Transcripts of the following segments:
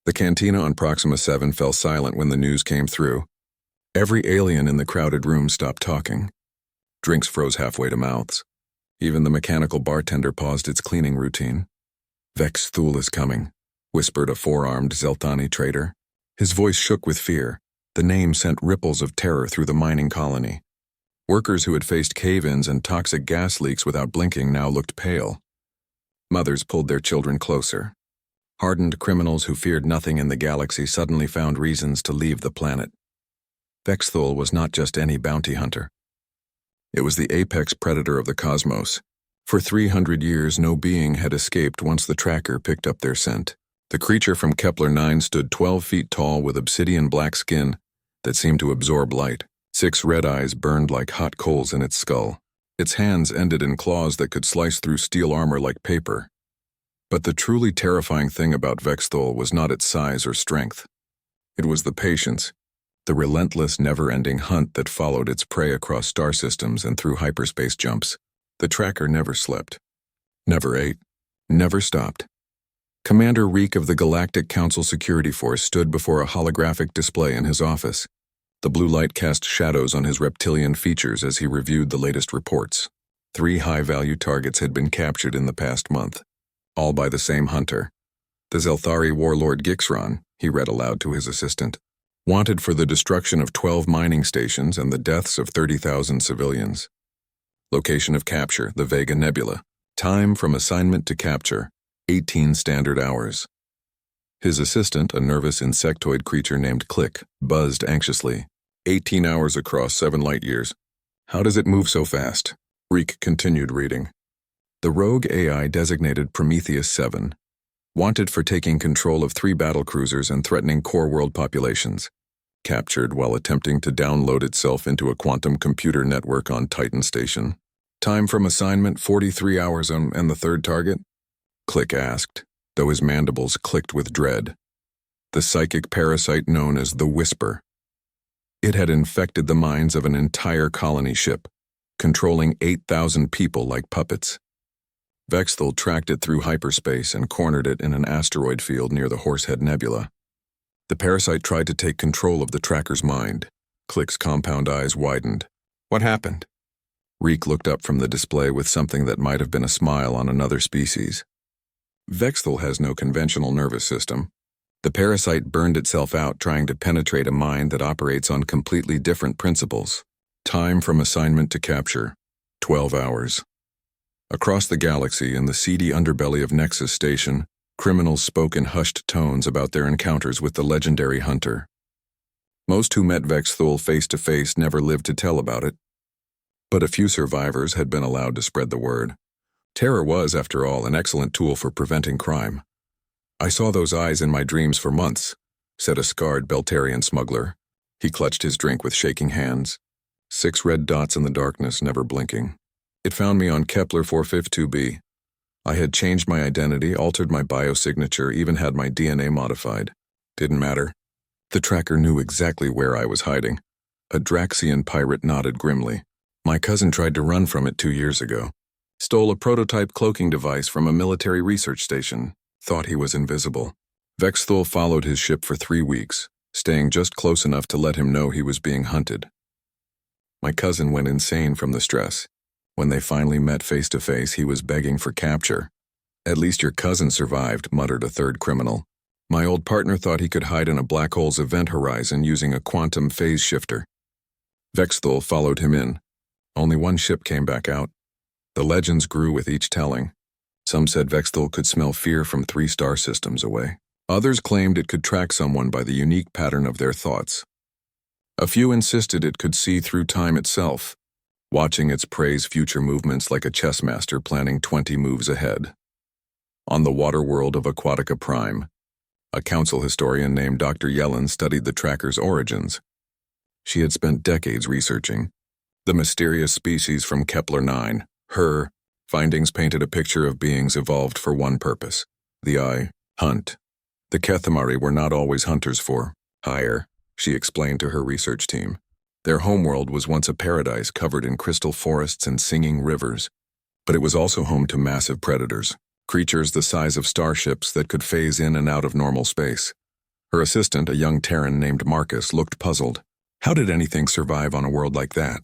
The cantina on Proxima 7 fell silent when the news came through. Every alien in the crowded room stopped talking. Drinks froze halfway to mouths. Even the mechanical bartender paused its cleaning routine. "Vex Thul is coming," whispered a four-armed Zeltani trader. His voice shook with fear. The name sent ripples of terror through the mining colony. Workers who had faced cave-ins and toxic gas leaks without blinking now looked pale. Mothers pulled their children closer. Hardened criminals who feared nothing in the galaxy suddenly found reasons to leave the planet. Vexthul was not just any bounty hunter. It was the apex predator of the cosmos. For 300 years, no being had escaped once the tracker picked up their scent. The creature from Kepler-9 stood 12 feet tall with obsidian black skin that seemed to absorb light. 6 red eyes burned like hot coals in its skull. Its hands ended in claws that could slice through steel armor like paper. But the truly terrifying thing about Vexthul was not its size or strength. It was the patience, the relentless, never-ending hunt that followed its prey across star systems and through hyperspace jumps. The tracker never slept, never ate, never stopped. Commander Reek of the Galactic Council Security Force stood before a holographic display in his office. The blue light cast shadows on his reptilian features as he reviewed the latest reports. 3 high-value targets had been captured in the past month, all by the same hunter. The Zelthari warlord Gixron, he read aloud to his assistant, wanted for the destruction of 12 mining stations and the deaths of 30,000 civilians. Location of capture, the Vega Nebula. Time from assignment to capture, 18 standard hours. His assistant, a nervous insectoid creature named Click, buzzed anxiously. 18 hours across 7 light years. How does it move so fast? Reek continued reading. The rogue AI designated Prometheus 7, wanted for taking control of 3 battlecruisers and threatening core world populations. Captured while attempting to download itself into a quantum computer network on Titan Station. Time from assignment 43 hours and the third target? Click asked, though his mandibles clicked with dread. The psychic parasite known as the Whisper. It had infected the minds of an entire colony ship, controlling 8,000 people like puppets. Vexthul tracked it through hyperspace and cornered it in an asteroid field near the Horsehead Nebula. The parasite tried to take control of the tracker's mind. Click's compound eyes widened. What happened? Reek looked up from the display with something that might have been a smile on another species. Vexthul has no conventional nervous system. The parasite burned itself out trying to penetrate a mind that operates on completely different principles. Time from assignment to capture, 12 hours. Across the galaxy, in the seedy underbelly of Nexus Station, criminals spoke in hushed tones about their encounters with the legendary hunter. Most who met Vexthul face-to-face never lived to tell about it. But a few survivors had been allowed to spread the word. Terror was, after all, an excellent tool for preventing crime. "I saw those eyes in my dreams for months," said a scarred Beltarian smuggler. He clutched his drink with shaking hands. 6 red dots in the darkness, never blinking. "It found me on Kepler-452b. I had changed my identity, altered my biosignature, even had my DNA modified. Didn't matter. The tracker knew exactly where I was hiding." A Draxian pirate nodded grimly. "My cousin tried to run from it 2 years ago. Stole a prototype cloaking device from a military research station. Thought he was invisible." Vexthul followed his ship for 3 weeks, staying just close enough to let him know he was being hunted. "My cousin went insane from the stress. When they finally met face to face, he was begging for capture." "At least your cousin survived," muttered a third criminal. "My old partner thought he could hide in a black hole's event horizon using a quantum phase shifter." Vexthul followed him in. Only 1 ship came back out. The legends grew with each telling. Some said Vexthul could smell fear from 3 star systems away. Others claimed it could track someone by the unique pattern of their thoughts. A few insisted it could see through time itself, watching its prey's future movements like a chess master planning 20 moves ahead. On the water world of Aquatica Prime, a council historian named Dr. Yellen studied the tracker's origins. She had spent decades researching the mysterious species from Kepler-9. Her findings painted a picture of beings evolved for one purpose: the eye, hunt. The Kethamari were not always hunters for hire, she explained to her research team. Their homeworld was once a paradise covered in crystal forests and singing rivers, but it was also home to massive predators, creatures the size of starships that could phase in and out of normal space. Her assistant, a young Terran named Marcus, looked puzzled. How did anything survive on a world like that?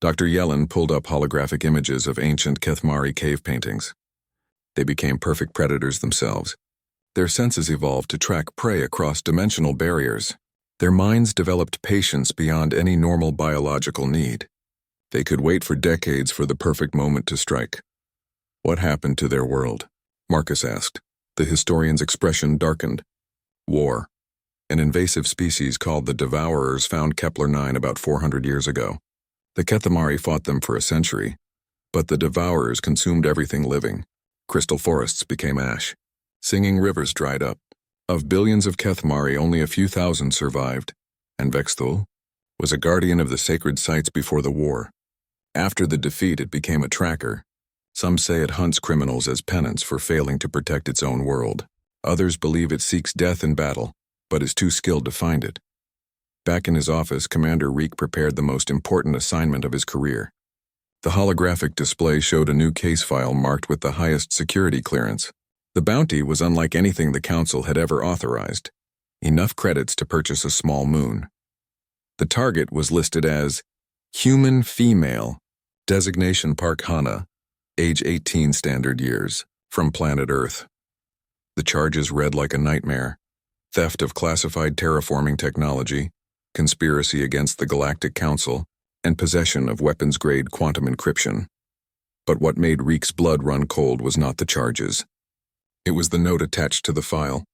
Dr. Yellen pulled up holographic images of ancient Kethmari cave paintings. They became perfect predators themselves. Their senses evolved to track prey across dimensional barriers. Their minds developed patience beyond any normal biological need. They could wait for decades for the perfect moment to strike. What happened to their world? Marcus asked. The historian's expression darkened. War. An invasive species called the Devourers found Kepler-9 about 400 years ago. The Kethmari fought them for a century, but the Devourers consumed everything living. Crystal forests became ash. Singing rivers dried up. Of billions of Kethmari, only a few thousand survived, and Vexthul was a guardian of the sacred sites before the war. After the defeat, it became a tracker. Some say it hunts criminals as penance for failing to protect its own world. Others believe it seeks death in battle, but is too skilled to find it. Back in his office, Commander Reek prepared the most important assignment of his career. The holographic display showed a new case file marked with the highest security clearance. The bounty was unlike anything the Council had ever authorized. Enough credits to purchase a small moon. The target was listed as Human Female, designation Park Hana, age 18 standard years, from planet Earth. The charges read like a nightmare. Theft of classified terraforming technology, conspiracy against the Galactic Council, and possession of weapons-grade quantum encryption. But what made Reek's blood run cold was not the charges. It was the note attached to the file.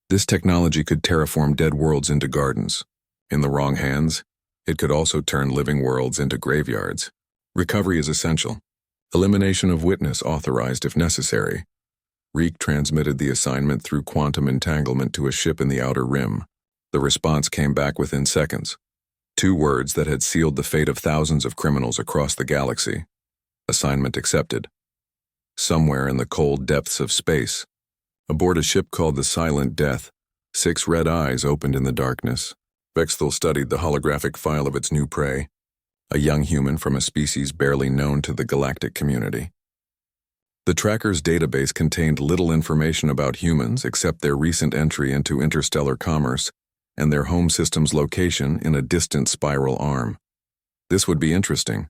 This technology could terraform dead worlds into gardens. In the wrong hands, it could also turn living worlds into graveyards. Recovery is essential. Elimination of witness authorized if necessary. Reek transmitted the assignment through quantum entanglement to a ship in the Outer Rim. The response came back within seconds. 2 words that had sealed the fate of thousands of criminals across the galaxy. Assignment accepted. Somewhere in the cold depths of space, aboard a ship called the Silent Death, 6 red eyes opened in the darkness. Vexthul studied the holographic file of its new prey, a young human from a species barely known to the galactic community. The tracker's database contained little information about humans except their recent entry into interstellar commerce and their home system's location in a distant spiral arm. This would be interesting.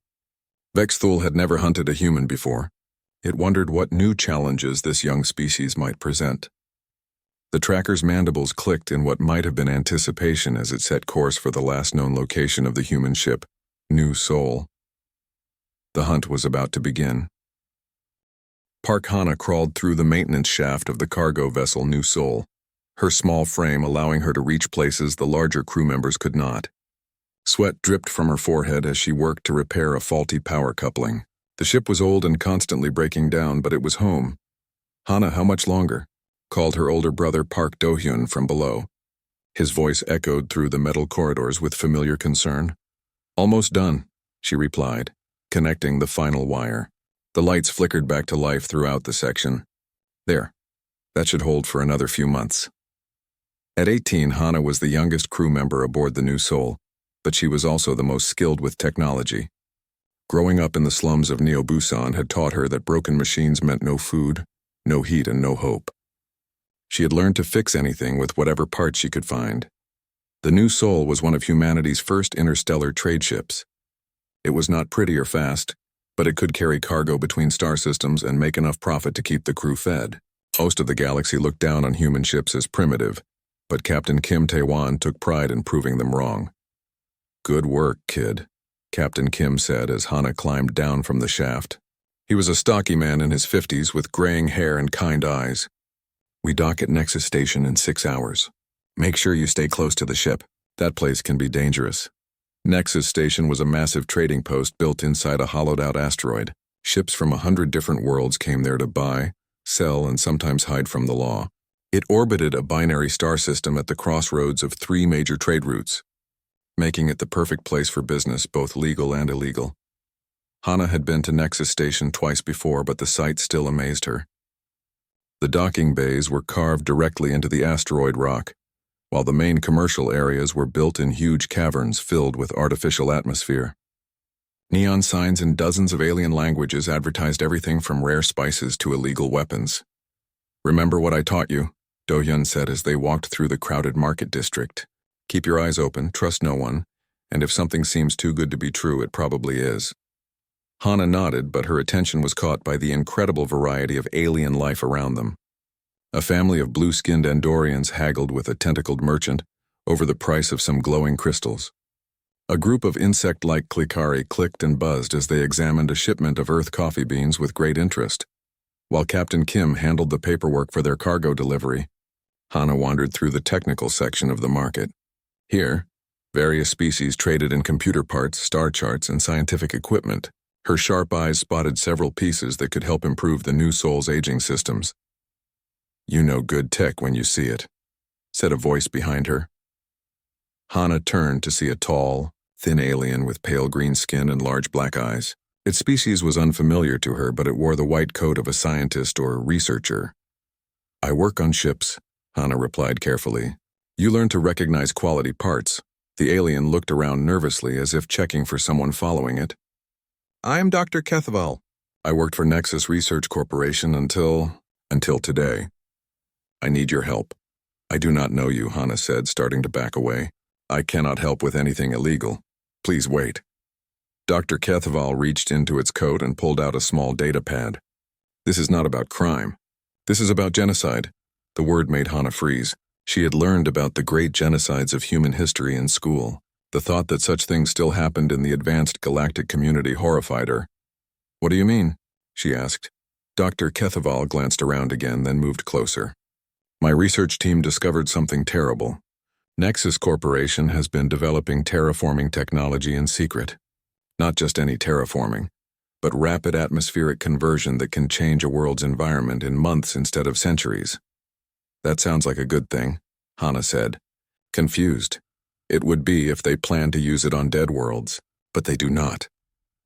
Vexthul had never hunted a human before. It wondered what new challenges this young species might present. The tracker's mandibles clicked in what might have been anticipation as it set course for the last known location of the human ship, New Sol. The hunt was about to begin. Park Hana crawled through the maintenance shaft of the cargo vessel New Sol, her small frame allowing her to reach places the larger crew members could not. Sweat dripped from her forehead as she worked to repair a faulty power coupling. The ship was old and constantly breaking down, but it was home. Hana, how much longer? Called her older brother Park Do-hyun from below. His voice echoed through the metal corridors with familiar concern. Almost done, she replied, connecting the final wire. The lights flickered back to life throughout the section. There. That should hold for another few months. At 18, Hana was the youngest crew member aboard the New Sol, but she was also the most skilled with technology. Growing up in the slums of Neo-Busan had taught her that broken machines meant no food, no heat, and no hope. She had learned to fix anything with whatever parts she could find. The New Sol was one of humanity's first interstellar trade ships. It was not pretty or fast, but it could carry cargo between star systems and make enough profit to keep the crew fed. Most of the galaxy looked down on human ships as primitive, but Captain Kim Tae-wan took pride in proving them wrong. Good work, kid, Captain Kim said as Hana climbed down from the shaft. He was a stocky man in his 50s with graying hair and kind eyes. We dock at Nexus Station in 6 hours. Make sure you stay close to the ship. That place can be dangerous. Nexus Station was a massive trading post built inside a hollowed-out asteroid. Ships from 100 different worlds came there to buy, sell, and sometimes hide from the law. It orbited a binary star system at the crossroads of 3 major trade routes, making it the perfect place for business, both legal and illegal. Hana had been to Nexus Station twice before, but the sight still amazed her. The docking bays were carved directly into the asteroid rock, while the main commercial areas were built in huge caverns filled with artificial atmosphere. Neon signs in dozens of alien languages advertised everything from rare spices to illegal weapons. Remember what I taught you? Do-hyun said as they walked through the crowded market district. Keep your eyes open, trust no one, and if something seems too good to be true, it probably is. Hana nodded, but her attention was caught by the incredible variety of alien life around them. A family of blue-skinned Andorians haggled with a tentacled merchant over the price of some glowing crystals. A group of insect-like Klikari clicked and buzzed as they examined a shipment of Earth coffee beans with great interest. While Captain Kim handled the paperwork for their cargo delivery, Hana wandered through the technical section of the market. Here, various species traded in computer parts, star charts, and scientific equipment. Her sharp eyes spotted several pieces that could help improve the new Soul's aging systems. "You know good tech when you see it," said a voice behind her. Hana turned to see a tall, thin alien with pale green skin and large black eyes. Its species was unfamiliar to her, but it wore the white coat of a scientist or researcher. "I work on ships," Hana replied carefully. "You learn to recognize quality parts." The alien looked around nervously as if checking for someone following it. "I'm Dr. Kethval. I worked for Nexus Research Corporation until today. I need your help." "I do not know you," Hana said, starting to back away. "I cannot help with anything illegal. Please wait." Dr. Kethval reached into its coat and pulled out a small data pad. "This is not about crime. This is about genocide." The word made Hana freeze. She had learned about the great genocides of human history in school. The thought that such things still happened in the advanced galactic community horrified her. "What do you mean?" she asked. Dr. Kethval glanced around again, then moved closer. "My research team discovered something terrible. Nexus Corporation has been developing terraforming technology in secret. Not just any terraforming, but rapid atmospheric conversion that can change a world's environment in months instead of centuries." "That sounds like a good thing," Hana said, confused. "It would be if they planned to use it on dead worlds, but they do not."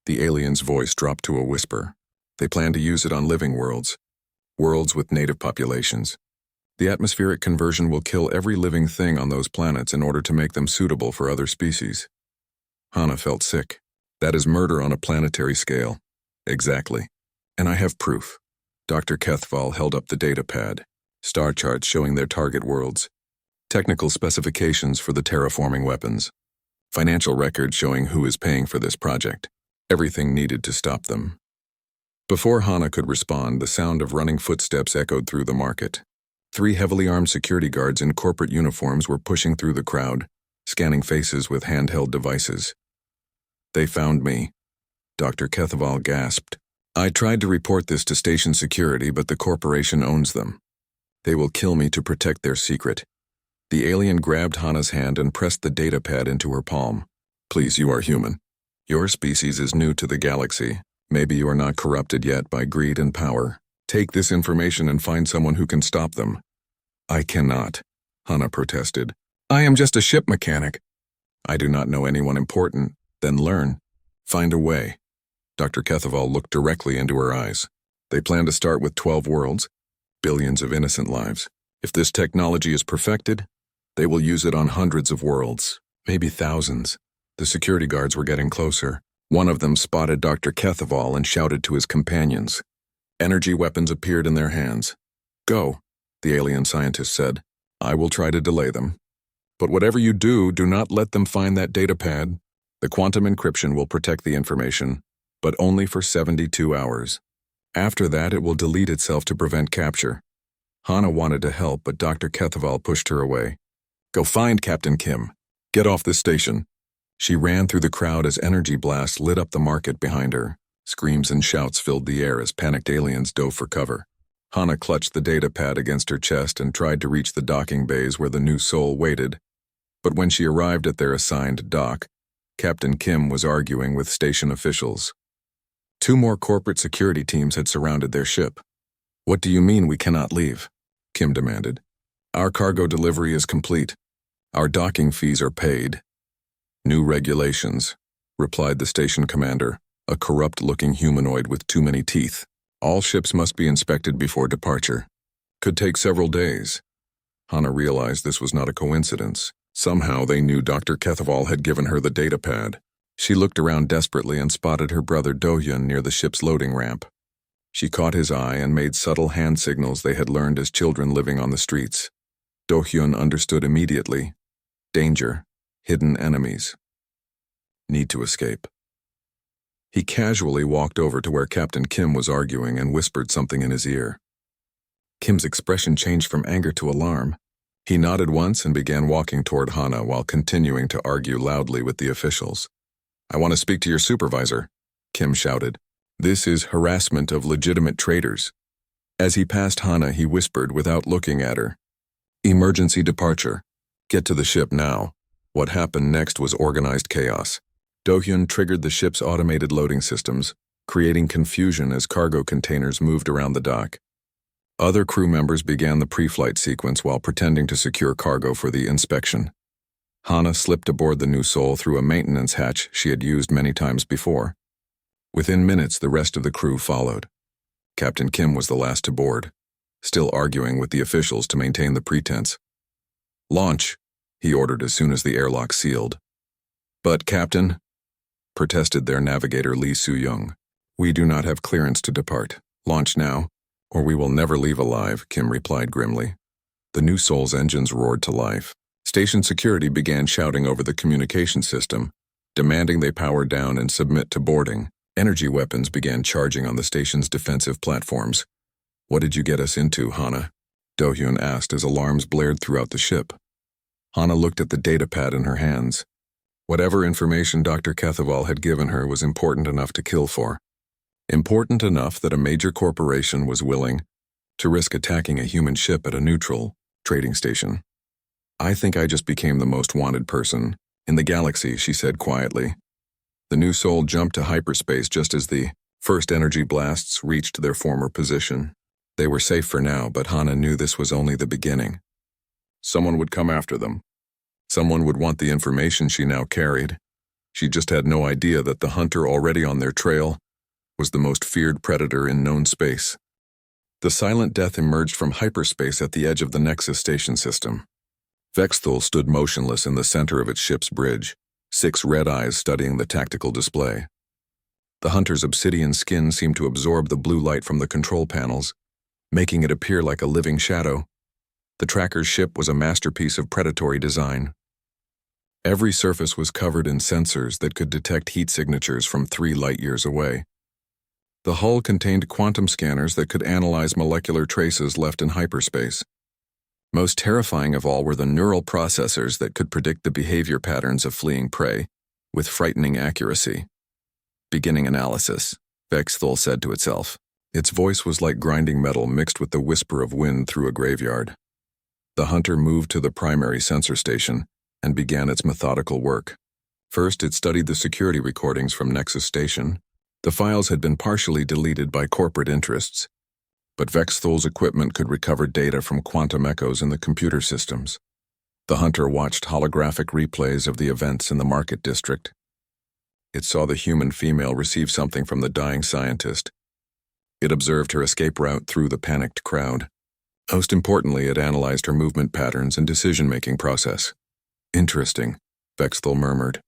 The alien's voice dropped to a whisper. "They plan to use it on living worlds, worlds with native populations. The atmospheric conversion will kill every living thing on those planets in order to make them suitable for other species." Hana felt sick. "That is murder on a planetary scale." "Exactly. And I have proof." Dr. Kethval held up the data pad. Star charts showing their target worlds. Technical specifications for the terraforming weapons. Financial records showing who is paying for this project. Everything needed to stop them. Before Hana could respond, the sound of running footsteps echoed through the market. 3 heavily armed security guards in corporate uniforms were pushing through the crowd, scanning faces with handheld devices. "They found me," Dr. Kethval gasped. "I tried to report this to station security, but the corporation owns them. They will kill me to protect their secret." The alien grabbed Hana's hand and pressed the data pad into her palm. "Please, you are human. Your species is new to the galaxy. Maybe you are not corrupted yet by greed and power. Take this information and find someone who can stop them." "I cannot," Hana protested. "I am just a ship mechanic." "I do not know anyone important." "Then learn. Find a way." Dr. Kethval looked directly into her eyes. "They plan to start with 12 worlds, billions of innocent lives. If this technology is perfected, they will use it on hundreds of worlds, maybe thousands." The security guards were getting closer. One of them spotted Dr. Kethval and shouted to his companions. Energy weapons appeared in their hands. "Go," the alien scientist said. "I will try to delay them. But whatever you do, do not let them find that data pad. The quantum encryption will protect the information, but only for 72 hours. After that, it will delete itself to prevent capture." Hana wanted to help, but Dr. Kethval pushed her away. "Go find Captain Kim. Get off this station." She ran through the crowd as energy blasts lit up the market behind her. Screams and shouts filled the air as panicked aliens dove for cover. Hana clutched the data pad against her chest and tried to reach the docking bays where the new Soul waited. But when she arrived at their assigned dock, Captain Kim was arguing with station officials. 2 more corporate security teams had surrounded their ship. "What do you mean we cannot leave?" Kim demanded. "Our cargo delivery is complete. Our docking fees are paid." "New regulations," replied the station commander, a corrupt-looking humanoid with too many teeth. "All ships must be inspected before departure. Could take several days." Hana realized this was not a coincidence. Somehow they knew Dr. Kethval had given her the data pad. She looked around desperately and spotted her brother Do-hyun near the ship's loading ramp. She caught his eye and made subtle hand signals they had learned as children living on the streets. Do-hyun understood immediately. Danger. Hidden enemies. Need to escape. He casually walked over to where Captain Kim was arguing and whispered something in his ear. Kim's expression changed from anger to alarm. He nodded once and began walking toward Hana while continuing to argue loudly with the officials. "I want to speak to your supervisor," Kim shouted. "This is harassment of legitimate traders." As he passed Hana, he whispered without looking at her. "Emergency departure. Get to the ship now." What happened next was organized chaos. Do-hyun triggered the ship's automated loading systems, creating confusion as cargo containers moved around the dock. Other crew members began the pre-flight sequence while pretending to secure cargo for the inspection. Hana slipped aboard the new Soul through a maintenance hatch she had used many times before. Within minutes, the rest of the crew followed. Captain Kim was the last to board, still arguing with the officials to maintain the pretense. "Launch," he ordered as soon as the airlock sealed. "But, Captain," protested their navigator Lee Soo-young, "we do not have clearance to depart. Launch now, or we will never leave alive," Kim replied grimly. The new Soul's engines roared to life. Station security began shouting over the communication system, demanding they power down and submit to boarding. Energy weapons began charging on the station's defensive platforms. "What did you get us into, Hana?" Do-hyun asked as alarms blared throughout the ship. Hana looked at the datapad in her hands. Whatever information Dr. Kethaval had given her was important enough to kill for. Important enough that a major corporation was willing to risk attacking a human ship at a neutral trading station. "I think I just became the most wanted person in the galaxy," she said quietly. The new Soul jumped to hyperspace just as the first energy blasts reached their former position. They were safe for now, but Hana knew this was only the beginning. Someone would come after them. Someone would want the information she now carried. She just had no idea that the hunter already on their trail was the most feared predator in known space. The silent death emerged from hyperspace at the edge of the Nexus station system. Vexthul stood motionless in the center of its ship's bridge, 6 red eyes studying the tactical display. The hunter's obsidian skin seemed to absorb the blue light from the control panels, making it appear like a living shadow. The tracker's ship was a masterpiece of predatory design. Every surface was covered in sensors that could detect heat signatures from 3 light-years away. The hull contained quantum scanners that could analyze molecular traces left in hyperspace. Most terrifying of all were the neural processors that could predict the behavior patterns of fleeing prey with frightening accuracy. "Beginning analysis," Vexthul said to itself. Its voice was like grinding metal mixed with the whisper of wind through a graveyard. The hunter moved to the primary sensor station and began its methodical work. First, it studied the security recordings from Nexus Station. The files had been partially deleted by corporate interests, but Vexthul's equipment could recover data from quantum echoes in the computer systems. The hunter watched holographic replays of the events in the market district. It saw the human female receive something from the dying scientist. It observed her escape route through the panicked crowd. Most importantly, it analyzed her movement patterns and decision-making process. "Interesting," Vexthul murmured.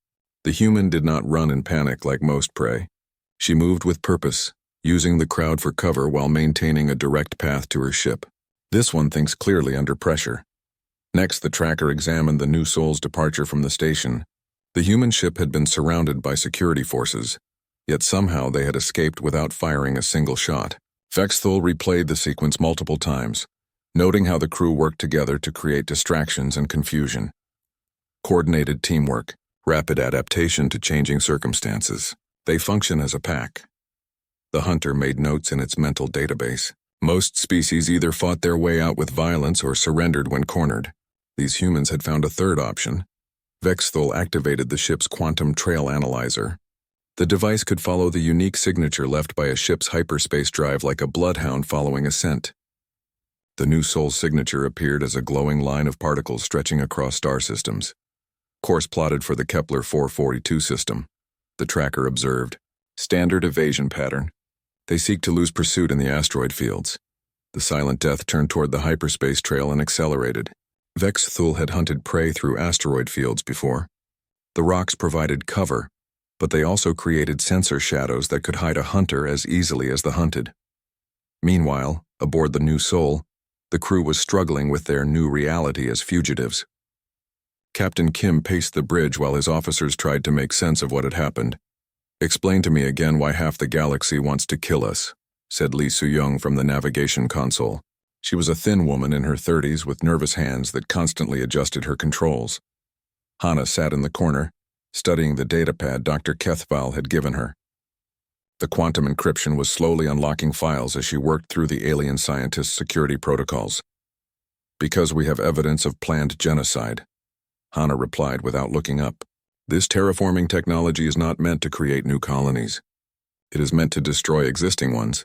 The human did not run in panic like most prey. She moved with purpose, using the crowd for cover while maintaining a direct path to her ship. "This one thinks clearly under pressure." Next, the tracker examined the new Soul's departure from the station. The human ship had been surrounded by security forces, yet somehow they had escaped without firing a single shot. Vexthul replayed the sequence multiple times, noting how the crew worked together to create distractions and confusion. Coordinated teamwork, rapid adaptation to changing circumstances. They function as a pack. The hunter made notes in its mental database. Most species either fought their way out with violence or surrendered when cornered. These humans had found a third option. Vexthul activated the ship's quantum trail analyzer. The device could follow the unique signature left by a ship's hyperspace drive like a bloodhound following a scent. The new Soul's signature appeared as a glowing line of particles stretching across star systems. Course plotted for the Kepler-442 system. The tracker observed. Standard evasion pattern. They seek to lose pursuit in the asteroid fields. The silent death turned toward the hyperspace trail and accelerated. Vexthul had hunted prey through asteroid fields before. The rocks provided cover, but they also created sensor shadows that could hide a hunter as easily as the hunted. Meanwhile, aboard the New Soul, the crew was struggling with their new reality as fugitives. Captain Kim paced the bridge while his officers tried to make sense of what had happened. "Explain to me again why half the galaxy wants to kill us," said Lee Soo-young from the navigation console. She was a thin woman in her 30s with nervous hands that constantly adjusted her controls. Hana sat in the corner, studying the datapad Dr. Kethval had given her. The quantum encryption was slowly unlocking files as she worked through the alien scientists' security protocols. "Because we have evidence of planned genocide," Hana replied without looking up. "This terraforming technology is not meant to create new colonies. It is meant to destroy existing ones."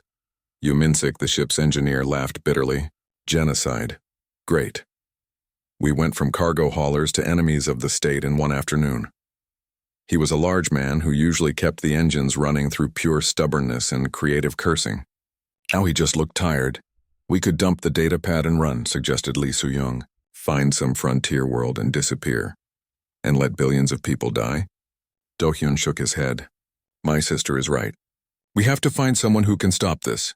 Minsik, the ship's engineer, laughed bitterly. "Genocide. Great. We went from cargo haulers to enemies of the state in one afternoon." He was a large man who usually kept the engines running through pure stubbornness and creative cursing. Now he just looked tired. "We could dump the datapad and run," suggested Lee Soo-young. "Find some frontier world and disappear. And let billions of people die?" Do-hyun shook his head. "My sister is right. We have to find someone who can stop this."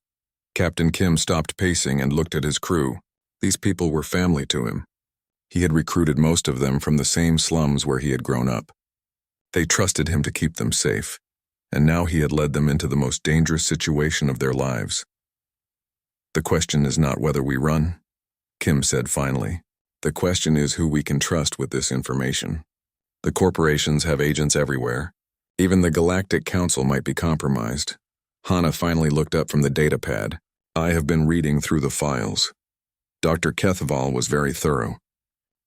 Captain Kim stopped pacing and looked at his crew. These people were family to him. He had recruited most of them from the same slums where he had grown up. They trusted him to keep them safe, and now he had led them into the most dangerous situation of their lives. "The question is not whether we run," Kim said finally. "The question is who we can trust with this information. The corporations have agents everywhere. Even the Galactic Council might be compromised." Hana finally looked up from the datapad. "I have been reading through the files." Dr. Kethval was very thorough.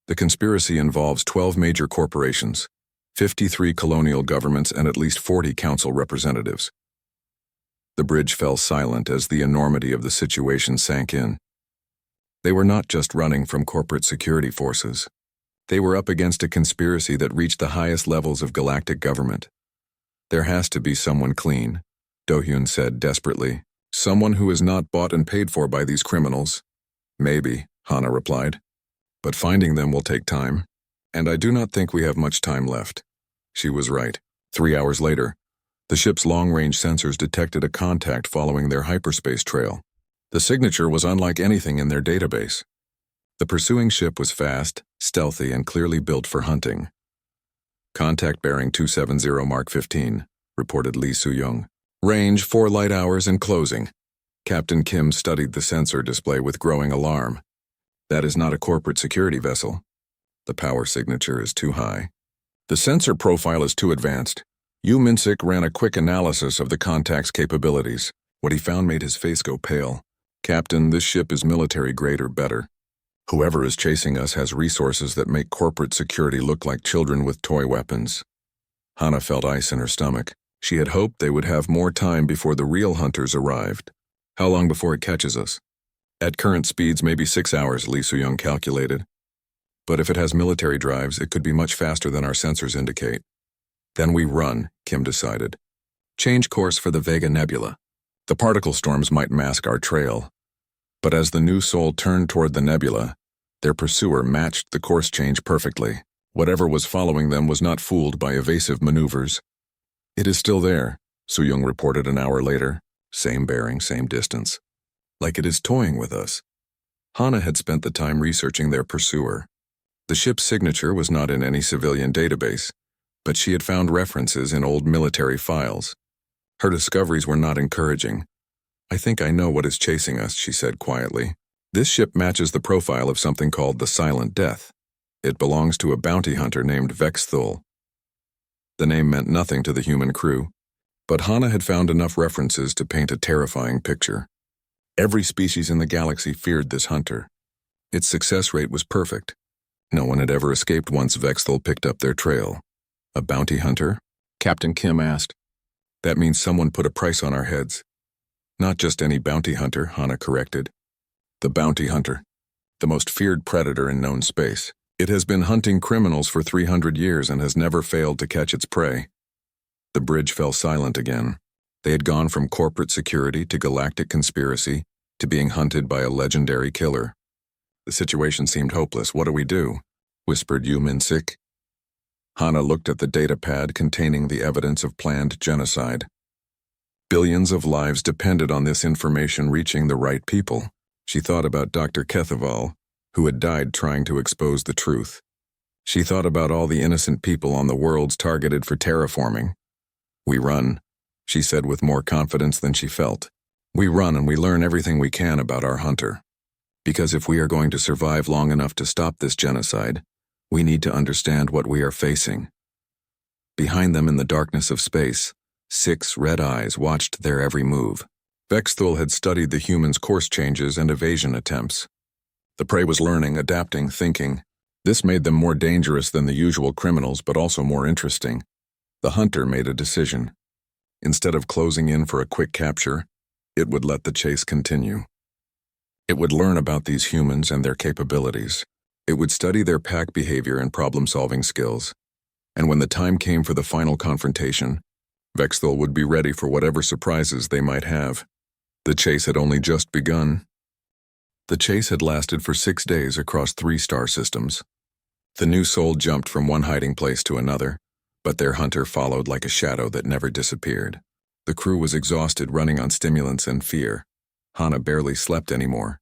"The conspiracy involves 12 major corporations, 53 colonial governments, and at least 40 council representatives." The bridge fell silent as the enormity of the situation sank in. They were not just running from corporate security forces. They were up against a conspiracy that reached the highest levels of galactic government. "There has to be someone clean," Do-hyun said desperately. "Someone who is not bought and paid for by these criminals." "Maybe," Hana replied. "But finding them will take time. And I do not think we have much time left." She was right. 3 hours later, the ship's long-range sensors detected a contact following their hyperspace trail. The signature was unlike anything in their database. The pursuing ship was fast, stealthy, and clearly built for hunting. "Contact bearing 270 Mark 15, reported Lee Soo-young. "Range 4 light hours and closing." Captain Kim studied the sensor display with growing alarm. "That is not a corporate security vessel. The power signature is too high. The sensor profile is too advanced." Minsik ran a quick analysis of the contact's capabilities. What he found made his face go pale. "Captain, this ship is military-grade or better. Whoever is chasing us has resources that make corporate security look like children with toy weapons." Hana felt ice in her stomach. She had hoped they would have more time before the real hunters arrived. "How long before it catches us?" "At current speeds, maybe 6 hours," Lee Soo-young calculated. "But if it has military drives, it could be much faster than our sensors indicate." "Then we run," Kim decided. "Change course for the Vega Nebula. The particle storms might mask our trail." But as the New Soul turned toward the nebula, their pursuer matched the course change perfectly. Whatever was following them was not fooled by evasive maneuvers. "It is still there," Soo-young reported an hour later. "Same bearing, same distance. Like it is toying with us." Hana had spent the time researching their pursuer. The ship's signature was not in any civilian database, but she had found references in old military files. Her discoveries were not encouraging. "I think I know what is chasing us," she said quietly. "This ship matches the profile of something called the Silent Death. It belongs to a bounty hunter named Vexthul." The name meant nothing to the human crew, but Hana had found enough references to paint a terrifying picture. Every species in the galaxy feared this hunter. Its success rate was perfect. No one had ever escaped once Vexthul picked up their trail. "A bounty hunter?" Captain Kim asked. "That means someone put a price on our heads." "Not just any bounty hunter," Hana corrected. "The bounty hunter. The most feared predator in known space. It has been hunting criminals for 300 years and has never failed to catch its prey." The bridge fell silent again. They had gone from corporate security to galactic conspiracy to being hunted by a legendary killer. The situation seemed hopeless. "What do we do?" whispered Minsik. Hana looked at the datapad containing the evidence of planned genocide. Billions of lives depended on this information reaching the right people. She thought about Dr. Kethaval, who had died trying to expose the truth. She thought about all the innocent people on the worlds targeted for terraforming. "We run," she said with more confidence than she felt. "We run and we learn everything we can about our hunter. Because if we are going to survive long enough to stop this genocide, we need to understand what we are facing." Behind them in the darkness of space, 6 red eyes watched their every move. Vexthul had studied the humans' course changes and evasion attempts. The prey was learning, adapting, thinking. This made them more dangerous than the usual criminals, but also more interesting. The hunter made a decision. Instead of closing in for a quick capture, it would let the chase continue. It would learn about these humans and their capabilities. It would study their pack behavior and problem-solving skills. And when the time came for the final confrontation, Vexthul would be ready for whatever surprises they might have. The chase had only just begun. The chase had lasted for 6 days across 3 star systems. The new soul jumped from one hiding place to another, but their hunter followed like a shadow that never disappeared. The crew was exhausted running on stimulants and fear. Hana barely slept anymore.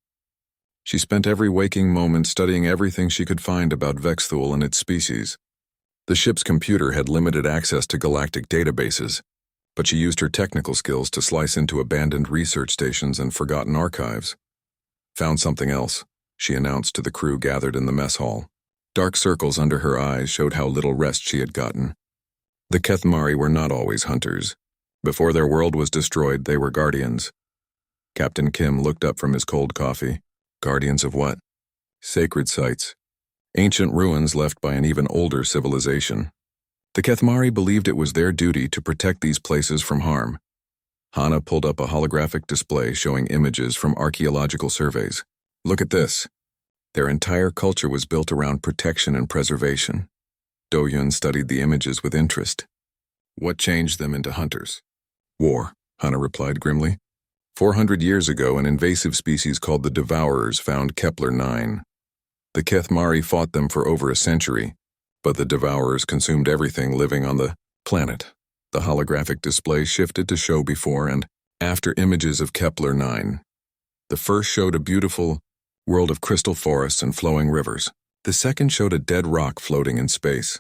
She spent every waking moment studying everything she could find about Vexthul and its species. The ship's computer had limited access to galactic databases, but she used her technical skills to slice into abandoned research stations and forgotten archives. "Found something else," she announced to the crew gathered in the mess hall. Dark circles under her eyes showed how little rest she had gotten. The Kethmari were not always hunters. Before their world was destroyed, they were guardians. Captain Kim looked up from his cold coffee. Guardians of what? Sacred sites. Ancient ruins left by an even older civilization. The Kethmari believed it was their duty to protect these places from harm. Hana pulled up a holographic display showing images from archaeological surveys. "Look at this." Their entire culture was built around protection and preservation. Do-Yun studied the images with interest. "What changed them into hunters?" "War," Hana replied grimly. 400 years ago, an invasive species called the Devourers found Kepler-9. The Kethmari fought them for over a century, but the Devourers consumed everything living on the planet. The holographic display shifted to show before and after images of Kepler-9. The first showed a beautiful world of crystal forests and flowing rivers. The second showed a dead rock floating in space.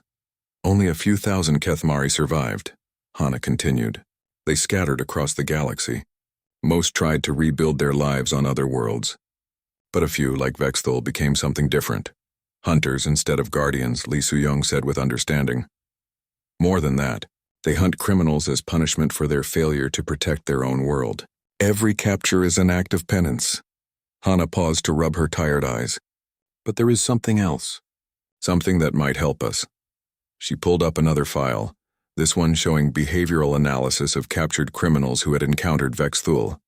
Only a few thousand Kethmari survived, Hana continued. They scattered across the galaxy. Most tried to rebuild their lives on other worlds. But a few, like Vexthul, became something different. Hunters instead of guardians, Lee Soo-young said with understanding. More than that, they hunt criminals as punishment for their failure to protect their own world. Every capture is an act of penance. Hana paused to rub her tired eyes. But there is something else. Something that might help us. She pulled up another file, this one showing behavioral analysis of captured criminals who had encountered Vexthul.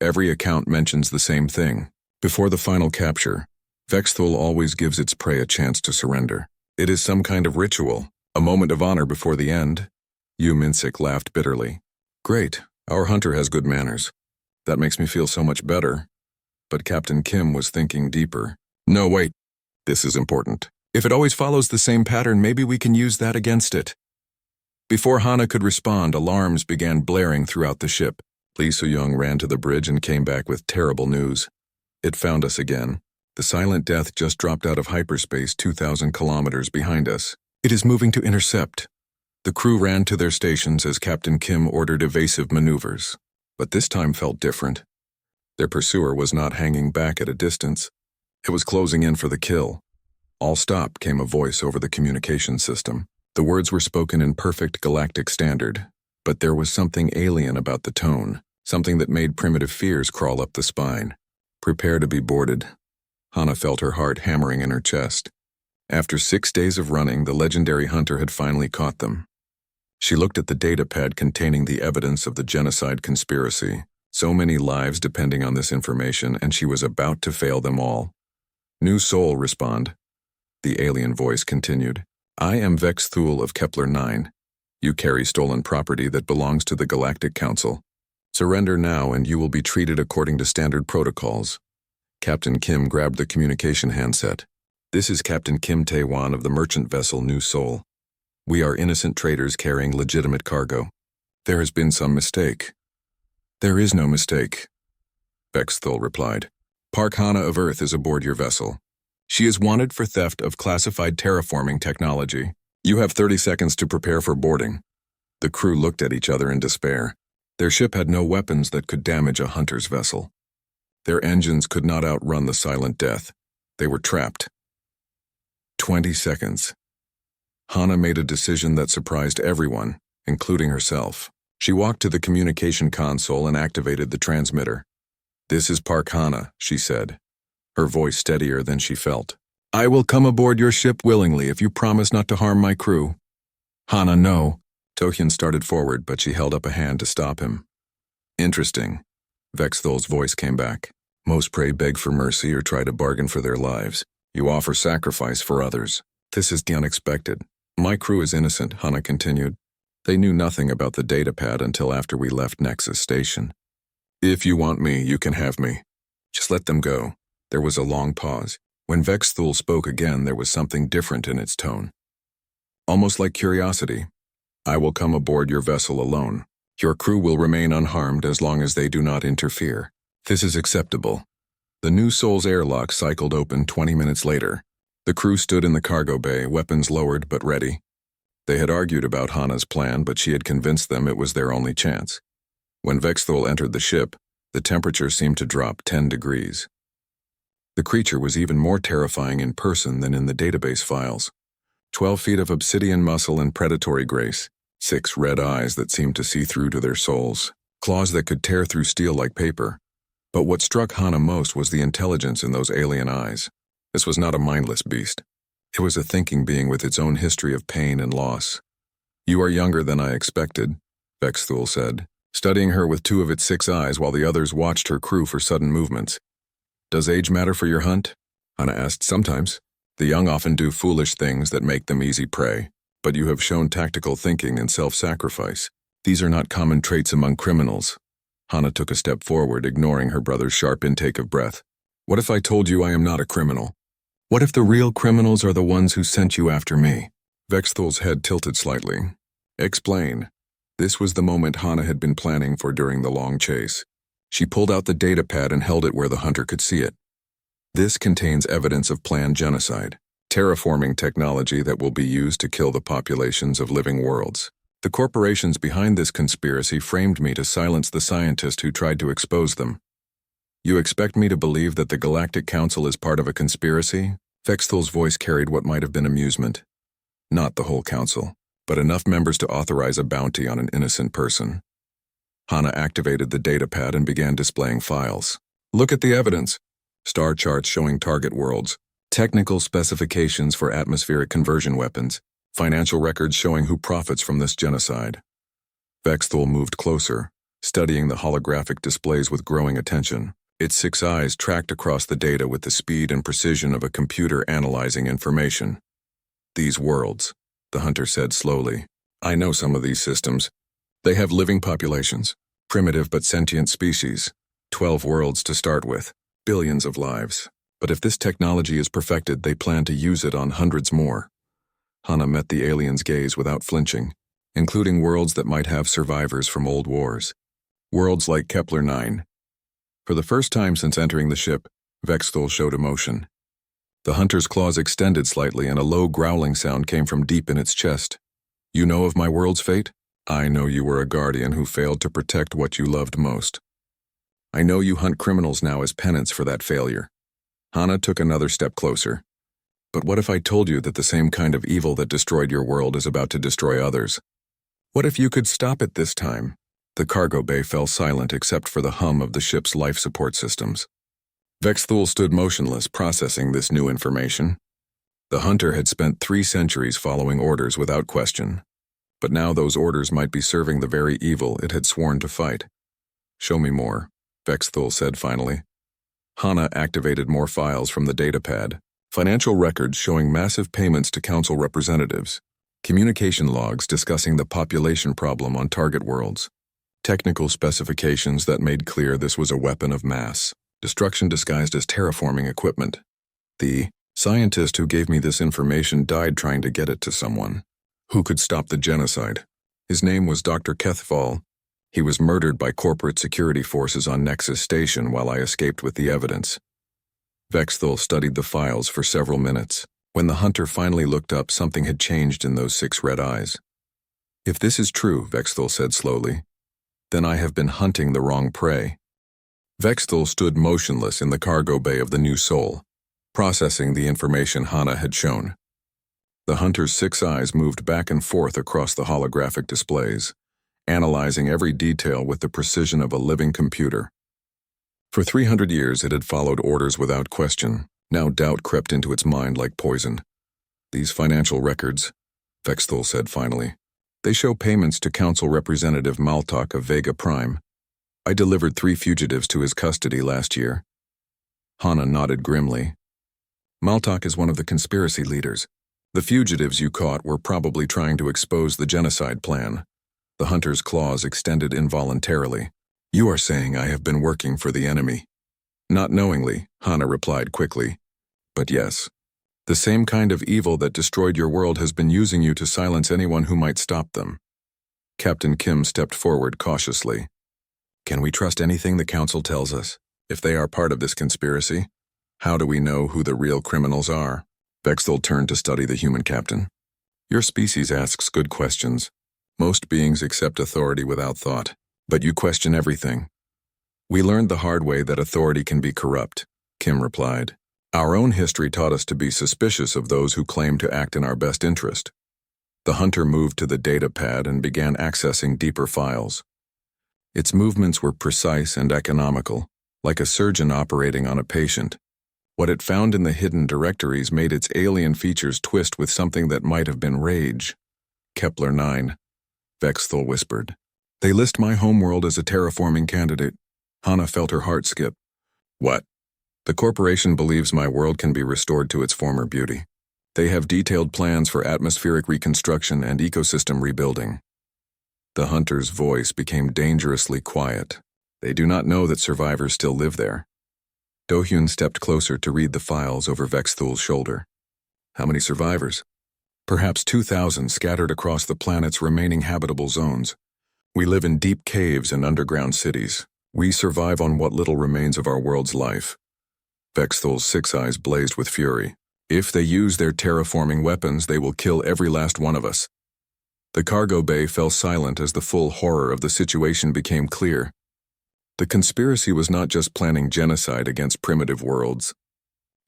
Every account mentions the same thing. Before the final capture, Vexthul always gives its prey a chance to surrender. It is some kind of ritual, a moment of honor before the end. Yu Minsik laughed bitterly. Great, our hunter has good manners. That makes me feel so much better. But Captain Kim was thinking deeper. No, wait. This is important. If it always follows the same pattern, maybe we can use that against it. Before Hana could respond, alarms began blaring throughout the ship. Lee Soo-young ran to the bridge and came back with terrible news. It found us again. The silent death just dropped out of hyperspace 2,000 kilometers behind us. It is moving to intercept. The crew ran to their stations as Captain Kim ordered evasive maneuvers. But this time felt different. Their pursuer was not hanging back at a distance. It was closing in for the kill. All stop, came a voice over the communication system. The words were spoken in perfect galactic standard, but there was something alien about the tone, something that made primitive fears crawl up the spine. Prepare to be boarded. Hana felt her heart hammering in her chest. After 6 days of running, the legendary hunter had finally caught them. She looked at the data pad containing the evidence of the genocide conspiracy. So many lives depending on this information, and she was about to fail them all. New soul, respond. The alien voice continued. I am Vexthul of Kepler-9. You carry stolen property that belongs to the Galactic Council. Surrender now and you will be treated according to standard protocols. Captain Kim grabbed the communication handset. This is Captain Kim Tae-wan of the merchant vessel New Soul. We are innocent traders carrying legitimate cargo. There has been some mistake. There is no mistake, Vexthul replied. Park Hana of Earth is aboard your vessel. She is wanted for theft of classified terraforming technology. You have 30 seconds to prepare for boarding. The crew looked at each other in despair. Their ship had no weapons that could damage a hunter's vessel. Their engines could not outrun the silent death. They were trapped. 20 seconds. Hana made a decision that surprised everyone, including herself. She walked to the communication console and activated the transmitter. This is Park Hana, she said, her voice steadier than she felt. I will come aboard your ship willingly if you promise not to harm my crew. Hana, no. Tohyen started forward, but she held up a hand to stop him. Interesting. Vexthul's voice came back. Most prey beg for mercy or try to bargain for their lives. You offer sacrifice for others. This is the unexpected. My crew is innocent, Hana continued. They knew nothing about the datapad until after we left Nexus Station. If you want me, you can have me. Just let them go. There was a long pause. When Vexthul spoke again, there was something different in its tone. Almost like curiosity. I will come aboard your vessel alone. Your crew will remain unharmed as long as they do not interfere. This is acceptable. The new Soul's airlock cycled open 20 minutes later. The crew stood in the cargo bay, weapons lowered but ready. They had argued about Hana's plan, but she had convinced them it was their only chance. When Vexthul entered the ship, the temperature seemed to drop 10 degrees. The creature was even more terrifying in person than in the database files. 12 feet of obsidian muscle and predatory grace, 6 red eyes that seemed to see through to their souls, claws that could tear through steel like paper. But what struck Hana most was the intelligence in those alien eyes. This was not a mindless beast. It was a thinking being with its own history of pain and loss. You are younger than I expected, Vexthul said, studying her with 2 of its 6 eyes while the others watched her crew for sudden movements. Does age matter for your hunt? Hana asked. Sometimes. The young often do foolish things that make them easy prey, but you have shown tactical thinking and self-sacrifice. These are not common traits among criminals. Hana took a step forward, ignoring her brother's sharp intake of breath. What if I told you I am not a criminal? What if the real criminals are the ones who sent you after me? Vexthul's head tilted slightly. Explain. This was the moment Hana had been planning for during the long chase. She pulled out the datapad and held it where the hunter could see it. This contains evidence of planned genocide, terraforming technology that will be used to kill the populations of living worlds. The corporations behind this conspiracy framed me to silence the scientist who tried to expose them. You expect me to believe that the Galactic Council is part of a conspiracy? Vexthul's voice carried what might have been amusement. Not the whole council, but enough members to authorize a bounty on an innocent person. Hana activated the datapad and began displaying files. Look at the evidence. Star charts showing target worlds, technical specifications for atmospheric conversion weapons, financial records showing who profits from this genocide. Vexthul moved closer, studying the holographic displays with growing attention. Its 6 eyes tracked across the data with the speed and precision of a computer analyzing information. These worlds, the hunter said slowly. I know some of these systems. They have living populations, primitive but sentient species, 12 worlds to start with, billions of lives. But if this technology is perfected, they plan to use it on hundreds more. Hana met the alien's gaze without flinching, including worlds that might have survivors from old wars. Worlds like Kepler-9. For the first time since entering the ship, Vexthul showed emotion. The hunter's claws extended slightly and a low growling sound came from deep in its chest. You know of my world's fate? I know you were a guardian who failed to protect what you loved most. I know you hunt criminals now as penance for that failure. Hana took another step closer. But what if I told you that the same kind of evil that destroyed your world is about to destroy others? What if you could stop it this time? The cargo bay fell silent except for the hum of the ship's life support systems. Vexthul stood motionless, processing this new information. The hunter had spent 3 centuries following orders without question. But now those orders might be serving the very evil it had sworn to fight. Show me more, Vexthul said finally. Hana activated more files from the datapad. Financial records showing massive payments to council representatives. Communication logs discussing the population problem on target worlds. Technical specifications that made clear this was a weapon of mass destruction disguised as terraforming equipment. The scientist who gave me this information died trying to get it to someone who could stop the genocide. His name was Dr. Kethval. He was murdered by corporate security forces on Nexus Station while I escaped with the evidence. Vexthul studied the files for several minutes. When the hunter finally looked up, something had changed in those 6 red eyes. If this is true, Vexthul said slowly, then I have been hunting the wrong prey. Vexthul stood motionless in the cargo bay of the New Soul, processing the information Hana had shown. The hunter's 6 eyes moved back and forth across the holographic displays, analyzing every detail with the precision of a living computer. For 300 years it had followed orders without question. Now doubt crept into its mind like poison. These financial records, Vexthul said finally, they show payments to Council Representative Maltok of Vega Prime. I delivered 3 fugitives to his custody last year. Hana nodded grimly. Maltok is one of the conspiracy leaders. The fugitives you caught were probably trying to expose the genocide plan. The hunter's claws extended involuntarily. You are saying I have been working for the enemy. Not knowingly, Hana replied quickly. But yes, the same kind of evil that destroyed your world has been using you to silence anyone who might stop them. Captain Kim stepped forward cautiously. Can we trust anything the Council tells us? If they are part of this conspiracy, how do we know who the real criminals are? Vexthul turned to study the human captain. Your species asks good questions. Most beings accept authority without thought, but you question everything. We learned the hard way that authority can be corrupt, Kim replied. Our own history taught us to be suspicious of those who claim to act in our best interest. The hunter moved to the data pad and began accessing deeper files. Its movements were precise and economical, like a surgeon operating on a patient. What it found in the hidden directories made its alien features twist with something that might have been rage. Kepler-9, Vexthul whispered. They list my homeworld as a terraforming candidate. Hana felt her heart skip. What? The corporation believes my world can be restored to its former beauty. They have detailed plans for atmospheric reconstruction and ecosystem rebuilding. The hunter's voice became dangerously quiet. They do not know that survivors still live there. Do-hyun stepped closer to read the files over Vexthul's shoulder. How many survivors? Perhaps 2,000 scattered across the planet's remaining habitable zones. We live in deep caves and underground cities. We survive on what little remains of our world's life. Vexthul's 6 eyes blazed with fury. If they use their terraforming weapons, they will kill every last one of us. The cargo bay fell silent as the full horror of the situation became clear. The conspiracy was not just planning genocide against primitive worlds.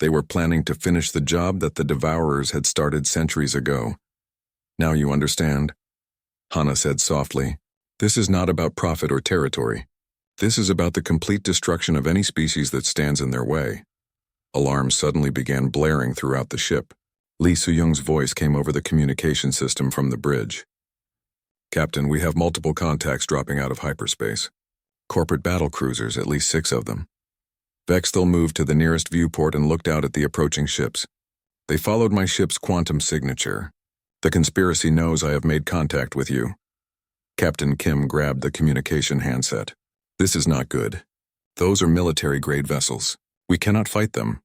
They were planning to finish the job that the Devourers had started centuries ago. Now you understand, Hana said softly. This is not about profit or territory. This is about the complete destruction of any species that stands in their way. Alarms suddenly began blaring throughout the ship. Lee Soo-young's voice came over the communication system from the bridge. Captain, we have multiple contacts dropping out of hyperspace. Corporate battle cruisers, at least 6 of them. Vexthul moved to the nearest viewport and looked out at the approaching ships. They followed my ship's quantum signature. The conspiracy knows I have made contact with you. Captain Kim grabbed the communication handset. This is not good. Those are military-grade vessels. We cannot fight them.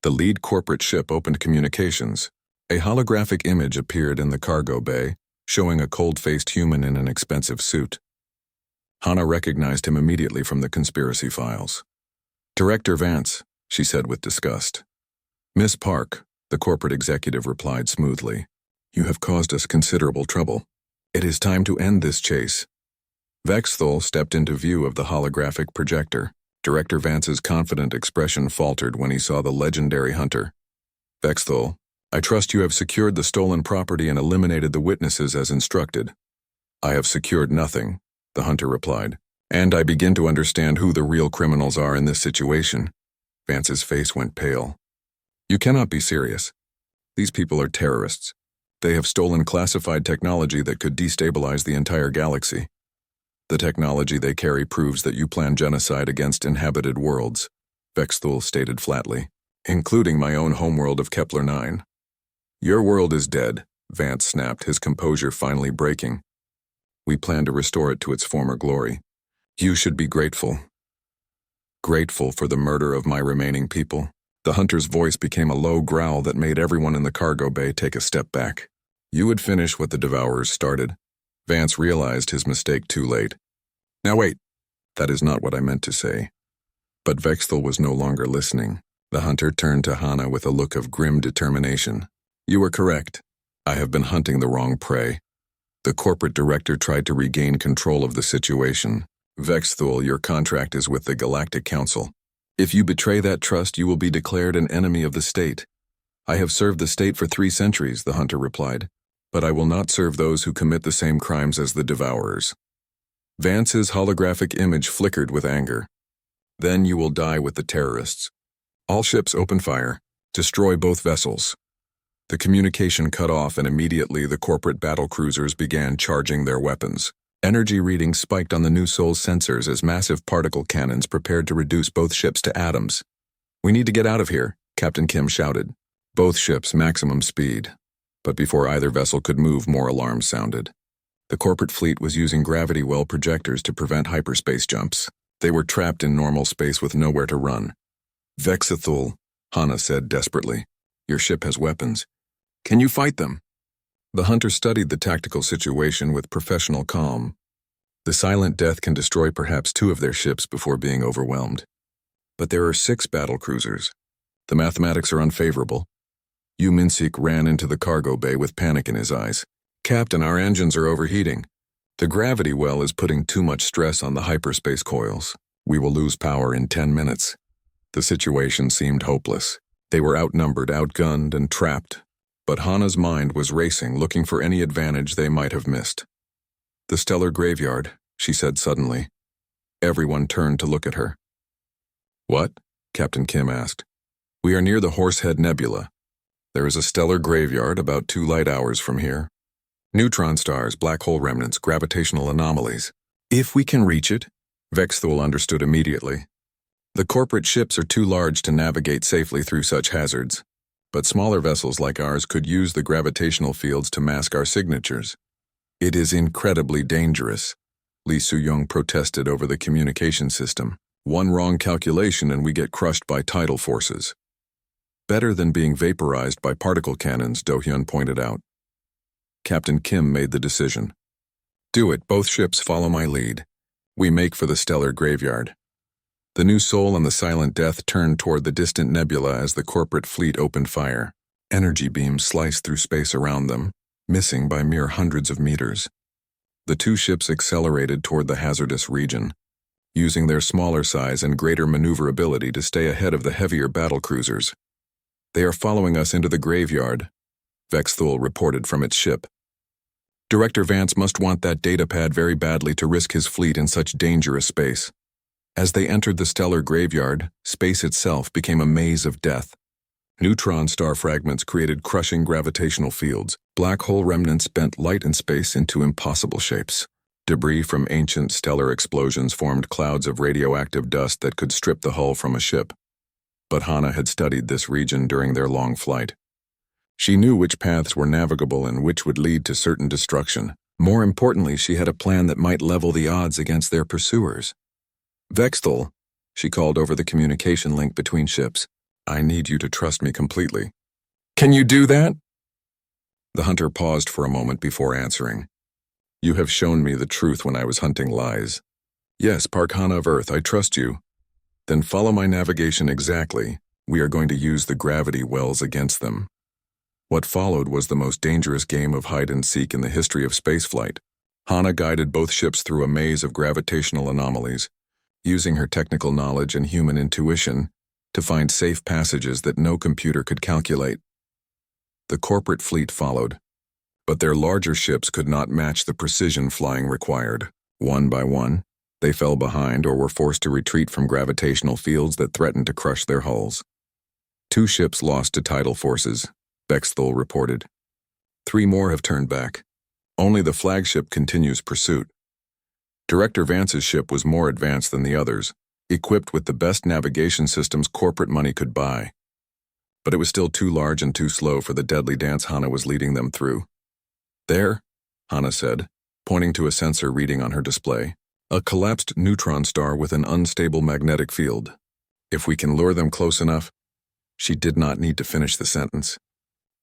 The lead corporate ship opened communications. A holographic image appeared in the cargo bay, showing a cold-faced human in an expensive suit. Hana recognized him immediately from the conspiracy files. Director Vance, she said with disgust. Miss Park, the corporate executive replied smoothly. You have caused us considerable trouble. It is time to end this chase. Vexthul stepped into view of the holographic projector. Director Vance's confident expression faltered when he saw the legendary hunter. Vexthul, I trust you have secured the stolen property and eliminated the witnesses as instructed. I have secured nothing, the hunter replied, and I begin to understand who the real criminals are in this situation. Vance's face went pale. You cannot be serious. These people are terrorists. They have stolen classified technology that could destabilize the entire galaxy. The technology they carry proves that you plan genocide against inhabited worlds, Vexthul stated flatly, including my own homeworld of Kepler-9. Your world is dead, Vance snapped, his composure finally breaking. We plan to restore it to its former glory. You should be grateful. Grateful for the murder of my remaining people. The hunter's voice became a low growl that made everyone in the cargo bay take a step back. You would finish what the Devourers started. Vance realized his mistake too late. Now wait, that is not what I meant to say. But Vexthel was no longer listening. The hunter turned to Hana with a look of grim determination. You were correct. I have been hunting the wrong prey. The corporate director tried to regain control of the situation. Vexthel, your contract is with the Galactic Council. If you betray that trust, you will be declared an enemy of the state. I have served the state for 3 centuries, the hunter replied, but I will not serve those who commit the same crimes as the Devourers. Vance's holographic image flickered with anger. Then you will die with the terrorists. All ships open fire. Destroy both vessels. The communication cut off, and immediately the corporate battlecruisers began charging their weapons. Energy readings spiked on the New Soul's sensors as massive particle cannons prepared to reduce both ships to atoms. We need to get out of here, Captain Kim shouted. Both ships maximum speed. But before either vessel could move, more alarms sounded. The corporate fleet was using gravity well projectors to prevent hyperspace jumps. They were trapped in normal space with nowhere to run. Vexthel, Hana said desperately. Your ship has weapons. Can you fight them? The hunter studied the tactical situation with professional calm. The Silent Death can destroy perhaps 2 of their ships before being overwhelmed. But there are 6 battlecruisers. The mathematics are unfavorable. Yu Minsik ran into the cargo bay with panic in his eyes. Captain, our engines are overheating. The gravity well is putting too much stress on the hyperspace coils. We will lose power in 10 minutes. The situation seemed hopeless. They were outnumbered, outgunned, and trapped. But Hana's mind was racing, looking for any advantage they might have missed. The stellar graveyard, she said suddenly. Everyone turned to look at her. What? Captain Kim asked. We are near the Horsehead Nebula. There is a stellar graveyard about 2 light hours from here. Neutron stars, black hole remnants, gravitational anomalies. If we can reach it, Vexthel understood immediately. The corporate ships are too large to navigate safely through such hazards. But smaller vessels like ours could use the gravitational fields to mask our signatures. It is incredibly dangerous, Lee Soo-young protested over the communication system. One wrong calculation and we get crushed by tidal forces. Better than being vaporized by particle cannons, Do-hyun pointed out. Captain Kim made the decision. Do it, both ships follow my lead. We make for the stellar graveyard. The New Soul and the Silent Death turned toward the distant nebula as the corporate fleet opened fire. Energy beams sliced through space around them, missing by mere hundreds of meters. The 2 ships accelerated toward the hazardous region, using their smaller size and greater maneuverability to stay ahead of the heavier battlecruisers. They are following us into the graveyard, Vexthel reported from its ship. Director Vance must want that datapad very badly to risk his fleet in such dangerous space. As they entered the stellar graveyard, space itself became a maze of death. Neutron star fragments created crushing gravitational fields. Black hole remnants bent light and space into impossible shapes. Debris from ancient stellar explosions formed clouds of radioactive dust that could strip the hull from a ship. But Hana had studied this region during their long flight. She knew which paths were navigable and which would lead to certain destruction. More importantly, she had a plan that might level the odds against their pursuers. Vexthel, she called over the communication link between ships. I need you to trust me completely. Can you do that? The hunter paused for a moment before answering. You have shown me the truth when I was hunting lies. Yes, Park Hana of Earth, I trust you. Then follow my navigation exactly. We are going to use the gravity wells against them. What followed was the most dangerous game of hide-and-seek in the history of spaceflight. Hana guided both ships through a maze of gravitational anomalies, using her technical knowledge and human intuition to find safe passages that no computer could calculate. The corporate fleet followed, but their larger ships could not match the precision flying required. One by one, they fell behind or were forced to retreat from gravitational fields that threatened to crush their hulls. 2 ships lost to tidal forces, Vexthel reported. 3 more have turned back. Only the flagship continues pursuit. Director Vance's ship was more advanced than the others, equipped with the best navigation systems corporate money could buy. But it was still too large and too slow for the deadly dance Hana was leading them through. There, Hana said, pointing to a sensor reading on her display, a collapsed neutron star with an unstable magnetic field. If we can lure them close enough. She did not need to finish the sentence.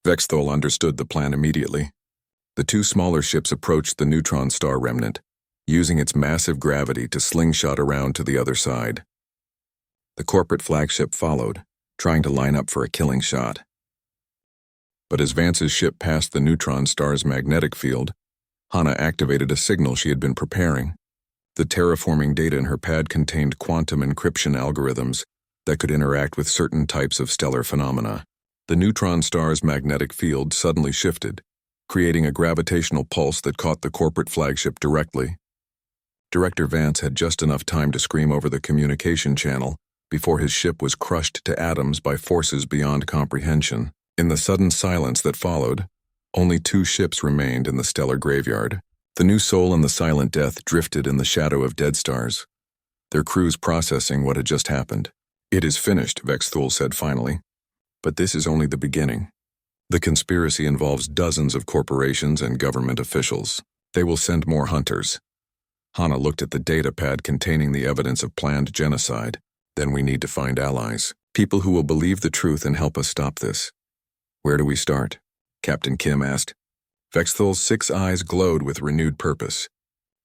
Vexthel understood the plan immediately. The 2 smaller ships approached the neutron star remnant. using its massive gravity to slingshot around to the other side. The corporate flagship followed, trying to line up for a killing shot. But as Vance's ship passed the neutron star's magnetic field, Hannah activated a signal she had been preparing. The terraforming data in her pad contained quantum encryption algorithms that could interact with certain types of stellar phenomena. The neutron star's magnetic field suddenly shifted, creating a gravitational pulse that caught the corporate flagship directly. Director Vance had just enough time to scream over the communication channel before his ship was crushed to atoms by forces beyond comprehension. In the sudden silence that followed, only 2 ships remained in the stellar graveyard. The New Soul and the Silent Death drifted in the shadow of dead stars, their crews processing what had just happened. "It is finished," Vexthul said finally. "But this is only the beginning. The conspiracy involves dozens of corporations and government officials. They will send more hunters." Hannah looked at the data pad containing the evidence of planned genocide. "Then we need to find allies, people who will believe the truth and help us stop this." "Where do we start?" Captain Kim asked. Vexthul's 6 eyes glowed with renewed purpose.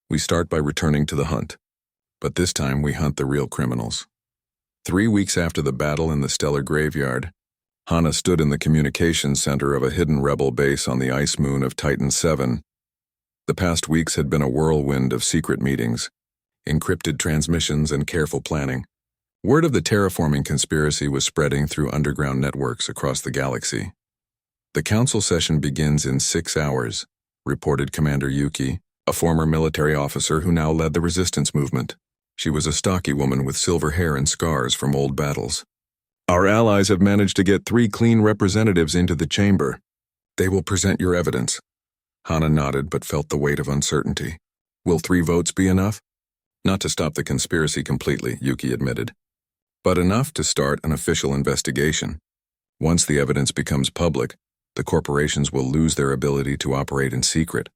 "We start by returning to the hunt. But this time we hunt the real criminals." 3 weeks after the battle in the stellar graveyard, Hannah stood in the communications center of a hidden rebel base on the ice moon of Titan 7. The past weeks had been a whirlwind of secret meetings, encrypted transmissions, and careful planning. Word of the terraforming conspiracy was spreading through underground networks across the galaxy. "The council session begins in 6 hours," reported Commander Yuki, a former military officer who now led the resistance movement. She was a stocky woman with silver hair and scars from old battles. "Our allies have managed to get 3 clean representatives into the chamber. They will present your evidence." Hannah nodded but felt the weight of uncertainty. "Will 3 votes be enough?" "Not to stop the conspiracy completely," Yuki admitted, "but enough to start an official investigation. Once the evidence becomes public, the corporations will lose their ability to operate in secret."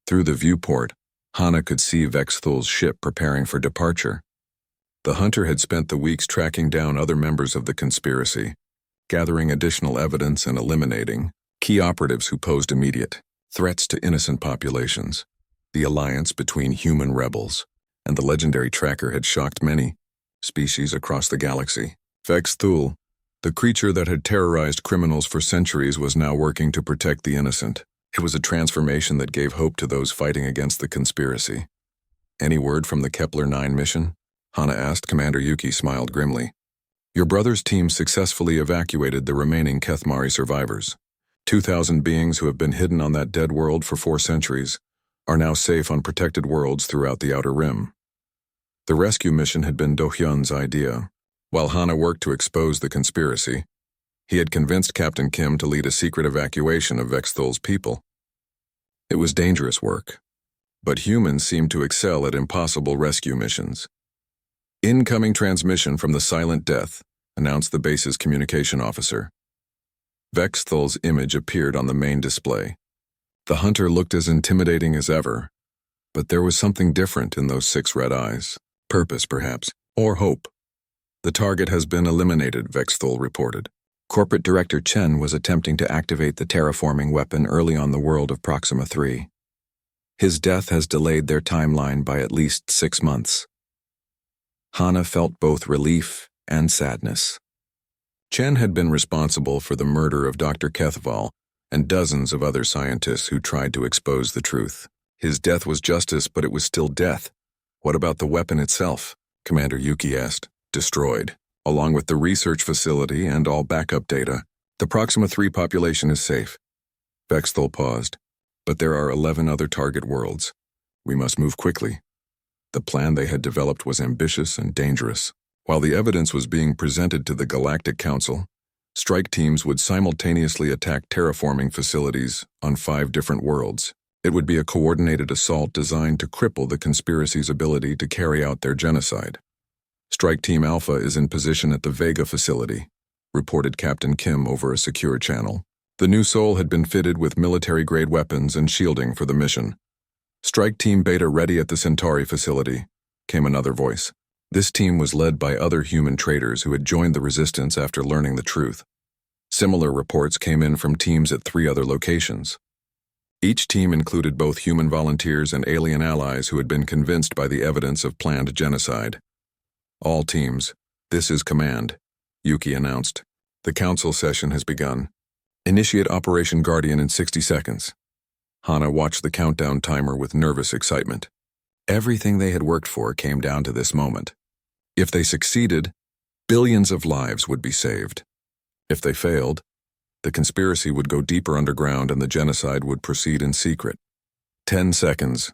Through the viewport, Hannah could see Vexthul's ship preparing for departure. The hunter had spent the weeks tracking down other members of the conspiracy, gathering additional evidence and eliminating key operatives who posed immediate threats to innocent populations. The alliance between human rebels and the legendary tracker had shocked many species across the galaxy. Vexthul, the creature that had terrorized criminals for centuries, was now working to protect the innocent. It was a transformation that gave hope to those fighting against the conspiracy. "Any word from the Kepler-9 mission?" Hannah asked. Commander Yuki smiled grimly. "Your brother's team successfully evacuated the remaining Kethmari survivors. 2,000 beings who have been hidden on that dead world for 4 centuries are now safe on protected worlds throughout the Outer Rim." The rescue mission had been Do-hyun's idea. While Hannah worked to expose the conspiracy, he had convinced Captain Kim to lead a secret evacuation of Vexthul's people. It was dangerous work, but humans seemed to excel at impossible rescue missions. "Incoming transmission from the Silent Death," announced the base's communication officer. Vexthul's image appeared on the main display. The hunter looked as intimidating as ever, but there was something different in those 6 red eyes. Purpose, perhaps, or hope. "The target has been eliminated," Vexthul reported. Corporate Director Chen was attempting to activate the terraforming weapon early on the world of Proxima 3. His death has delayed their timeline by at least 6 months. Hannah felt both relief and sadness. Chen had been responsible for the murder of Dr. Kethval and dozens of other scientists who tried to expose the truth. His death was justice, but it was still death. "What about the weapon itself?" Commander Yuki asked. "Destroyed, along with the research facility and all backup data. The Proxima 3 population is safe." Vexthul paused. "But there are 11 other target worlds. We must move quickly." The plan they had developed was ambitious and dangerous. While the evidence was being presented to the Galactic Council, strike teams would simultaneously attack terraforming facilities on 5 different worlds. It would be a coordinated assault designed to cripple the conspiracy's ability to carry out their genocide. "Strike Team Alpha is in position at the Vega facility," reported Captain Kim over a secure channel. The New Soul had been fitted with military-grade weapons and shielding for the mission. "Strike Team Beta ready at the Centauri facility," came another voice. This team was led by other human traders who had joined the resistance after learning the truth. Similar reports came in from teams at 3 other locations. Each team included both human volunteers and alien allies who had been convinced by the evidence of planned genocide. All teams, this is command, Yuki announced. The council session has begun. Initiate Operation Guardian in 60 seconds. Hana watched the countdown timer with nervous excitement. Everything they had worked for came down to this moment. If they succeeded, billions of lives would be saved. If they failed, the conspiracy would go deeper underground and the genocide would proceed in secret. 10 seconds,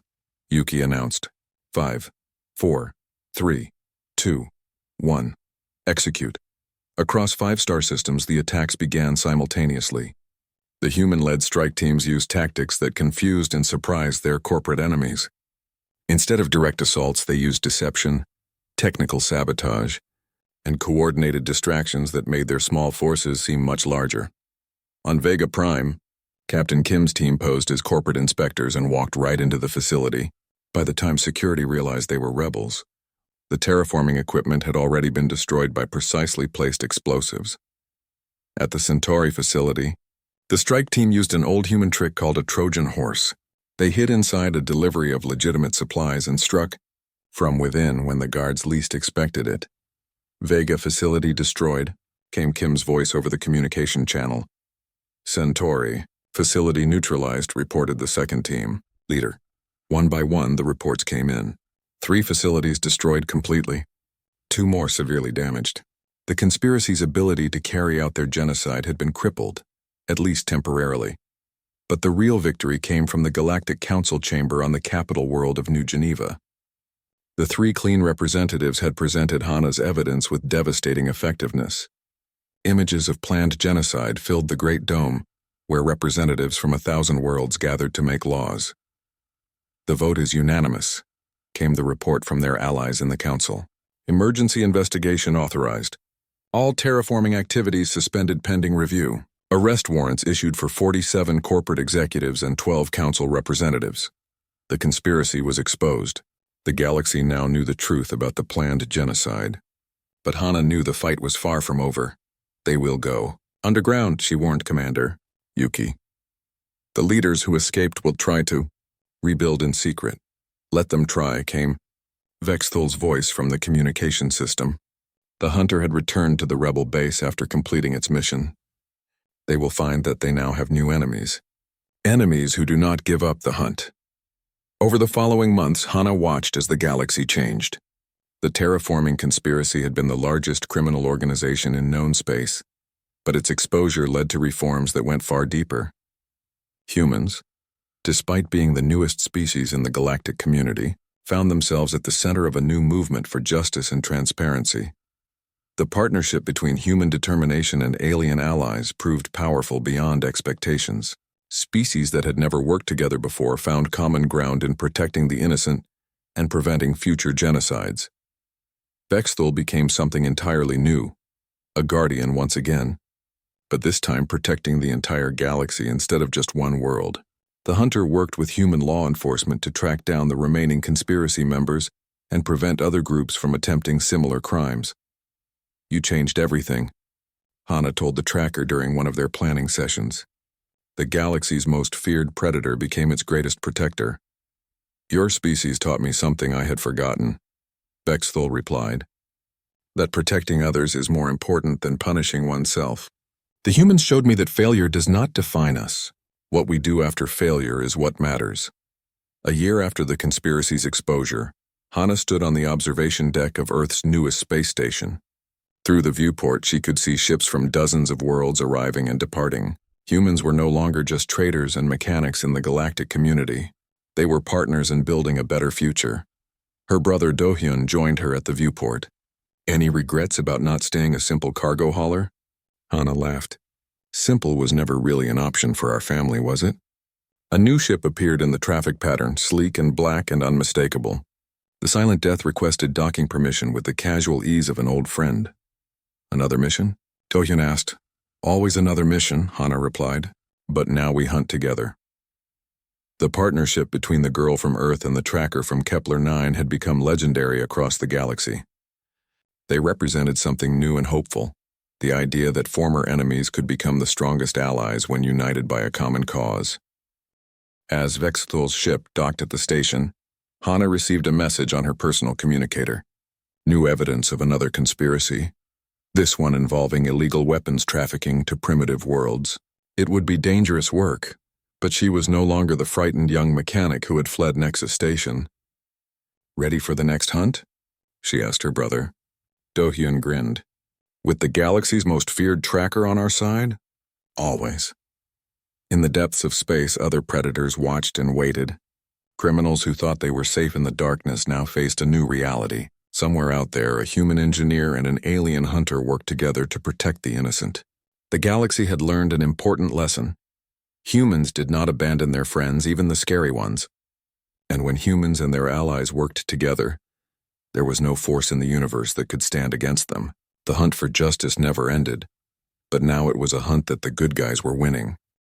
Yuki announced. 5, 4, 3, 2, 1. Execute. Across 5 star systems, the attacks began simultaneously. The human-led strike teams used tactics that confused and surprised their corporate enemies. Instead of direct assaults, they used deception, technical sabotage, and coordinated distractions that made their small forces seem much larger. On Vega Prime, Captain Kim's team posed as corporate inspectors and walked right into the facility. By the time security realized they were rebels, the terraforming equipment had already been destroyed by precisely placed explosives. At the Centauri facility, the strike team used an old human trick called a Trojan horse. They hid inside a delivery of legitimate supplies and struck from within when the guards least expected it. Vega facility destroyed, came Kim's voice over the communication channel. Centauri, facility neutralized, reported the second team. Leader. One by one, the reports came in. 3 facilities destroyed completely. 2 more severely damaged. The conspiracy's ability to carry out their genocide had been crippled, at least temporarily. But the real victory came from the Galactic Council chamber on the capital world of New Geneva. The 3 clean representatives had presented Hana's evidence with devastating effectiveness. Images of planned genocide filled the Great Dome, where representatives from 1,000 worlds gathered to make laws. The vote is unanimous, came the report from their allies in the council. Emergency investigation authorized. All terraforming activities suspended pending review. Arrest warrants issued for 47 corporate executives and 12 council representatives. The conspiracy was exposed. The galaxy now knew the truth about the planned genocide. But Hana knew the fight was far from over. They will go underground, she warned Commander Yuki. The leaders who escaped will try to rebuild in secret. Let them try, came Vexthul's voice from the communication system. The hunter had returned to the rebel base after completing its mission. They will find that they now have new enemies. Enemies who do not give up the hunt. Over the following months, Hana watched as the galaxy changed. The terraforming conspiracy had been the largest criminal organization in known space, but its exposure led to reforms that went far deeper. Humans, despite being the newest species in the galactic community, found themselves at the center of a new movement for justice and transparency. The partnership between human determination and alien allies proved powerful beyond expectations. Species that had never worked together before found common ground in protecting the innocent and preventing future genocides. Vexthul became something entirely new, a guardian once again, but this time protecting the entire galaxy instead of just one world. The hunter worked with human law enforcement to track down the remaining conspiracy members and prevent other groups from attempting similar crimes. You changed everything, Hana told the tracker during one of their planning sessions. The galaxy's most feared predator became its greatest protector. Your species taught me something I had forgotten, Vexthul replied. That protecting others is more important than punishing oneself. The humans showed me that failure does not define us. What we do after failure is what matters. A year after the conspiracy's exposure, Hana stood on the observation deck of Earth's newest space station. Through the viewport, she could see ships from dozens of worlds arriving and departing. Humans were no longer just traders and mechanics in the galactic community. They were partners in building a better future. Her brother Do-hyun joined her at the viewport. Any regrets about not staying a simple cargo hauler? Hana laughed. Simple was never really an option for our family, was it? A new ship appeared in the traffic pattern, sleek and black and unmistakable. The Silent Death requested docking permission with the casual ease of an old friend. Another mission? Do-hyun asked. Always another mission, Hana replied. But now we hunt together. The partnership between the girl from Earth and the tracker from Kepler-9 had become legendary across the galaxy. They represented something new and hopeful, the idea that former enemies could become the strongest allies when united by a common cause. As Vexthul's ship docked at the station, Hana received a message on her personal communicator. New evidence of another conspiracy, this one involving illegal weapons trafficking to primitive worlds. It would be dangerous work, but she was no longer the frightened young mechanic who had fled Nexus Station. "Ready for the next hunt?" she asked her brother. Do-hyun grinned. "With the galaxy's most feared tracker on our side? Always." In the depths of space, other predators watched and waited. Criminals who thought they were safe in the darkness now faced a new reality. Somewhere out there, a human engineer and an alien hunter worked together to protect the innocent. The galaxy had learned an important lesson. Humans did not abandon their friends, even the scary ones. And when humans and their allies worked together, there was no force in the universe that could stand against them. The hunt for justice never ended, but now it was a hunt that the good guys were winning.